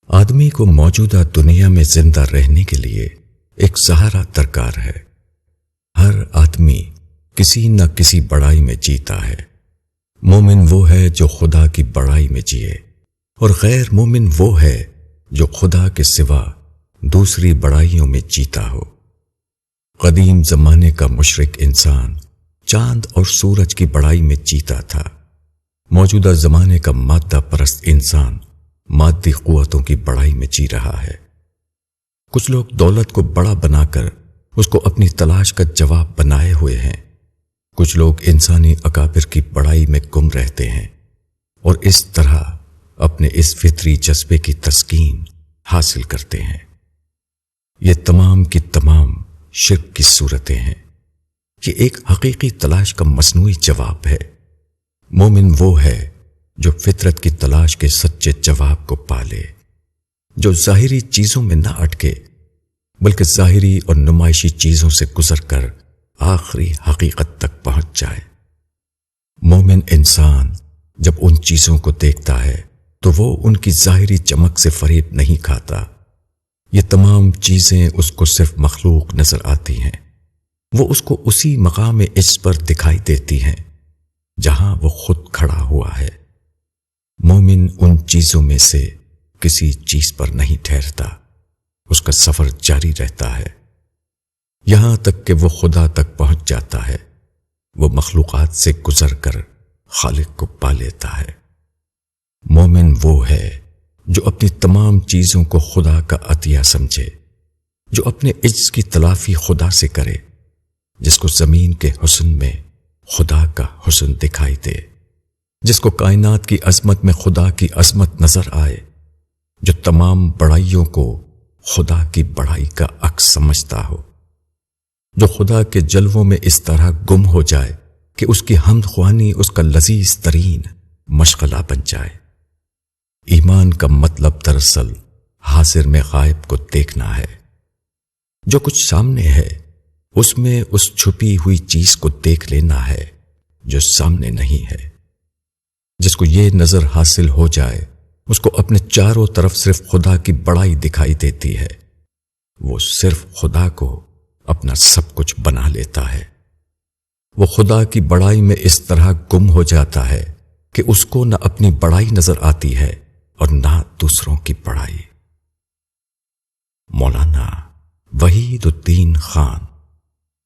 آدمی کو موجودہ دنیا میں زندہ رہنے کے لیے ایک سہارا درکار ہے۔ ہر آدمی کسی نہ کسی بڑائی میں جیتا ہے۔ مومن وہ ہے جو خدا کی بڑائی میں جیے، اور غیر مومن وہ ہے جو خدا کے سوا دوسری بڑائیوں میں جیتا ہو۔ قدیم زمانے کا مشرک انسان چاند اور سورج کی بڑائی میں جیتا تھا۔ موجودہ زمانے کا مادہ پرست انسان مادی قوتوں کی بڑائی میں جی رہا ہے۔ کچھ لوگ دولت کو بڑا بنا کر اس کو اپنی تلاش کا جواب بنائے ہوئے ہیں۔ کچھ لوگ انسانی اکابر کی بڑائی میں گم رہتے ہیں اور اس طرح اپنے اس فطری جذبے کی تسکین حاصل کرتے ہیں۔ یہ تمام کی تمام شرک کی صورتیں ہیں۔ یہ ایک حقیقی تلاش کا مصنوعی جواب ہے۔ مومن وہ ہے جو فطرت کی تلاش کے سچے جواب کو پالے، جو ظاہری چیزوں میں نہ اٹکے بلکہ ظاہری اور نمائشی چیزوں سے گزر کر آخری حقیقت تک پہنچ جائے۔ مومن انسان جب ان چیزوں کو دیکھتا ہے تو وہ ان کی ظاہری چمک سے فریب نہیں کھاتا۔ یہ تمام چیزیں اس کو صرف مخلوق نظر آتی ہیں۔ وہ اس کو اسی مقام عجز پر دکھائی دیتی ہیں جہاں وہ خود کھڑا ہوا ہے۔ مومن ان چیزوں میں سے کسی چیز پر نہیں ٹھہرتا، اس کا سفر جاری رہتا ہے یہاں تک کہ وہ خدا تک پہنچ جاتا ہے۔ وہ مخلوقات سے گزر کر خالق کو پا لیتا ہے۔ مومن وہ ہے جو اپنی تمام چیزوں کو خدا کا عطیہ سمجھے، جو اپنے عجز کی تلافی خدا سے کرے، جس کو زمین کے حسن میں خدا کا حسن دکھائی دے، جس کو کائنات کی عظمت میں خدا کی عظمت نظر آئے، جو تمام بڑائیوں کو خدا کی بڑائی کا عکس سمجھتا ہو، جو خدا کے جلووں میں اس طرح گم ہو جائے کہ اس کی حمد خوانی اس کا لذیذ ترین مشغلہ بن جائے۔ ایمان کا مطلب دراصل حاضر میں غائب کو دیکھنا ہے۔ جو کچھ سامنے ہے اس میں اس چھپی ہوئی چیز کو دیکھ لینا ہے جو سامنے نہیں ہے۔ جس کو یہ نظر حاصل ہو جائے اس کو اپنے چاروں طرف صرف خدا کی بڑائی دکھائی دیتی ہے۔ وہ صرف خدا کو اپنا سب کچھ بنا لیتا ہے۔ وہ خدا کی بڑائی میں اس طرح گم ہو جاتا ہے کہ اس کو نہ اپنی بڑائی نظر آتی ہے اور نہ دوسروں کی بڑائی۔ مولانا وحید الدین خان۔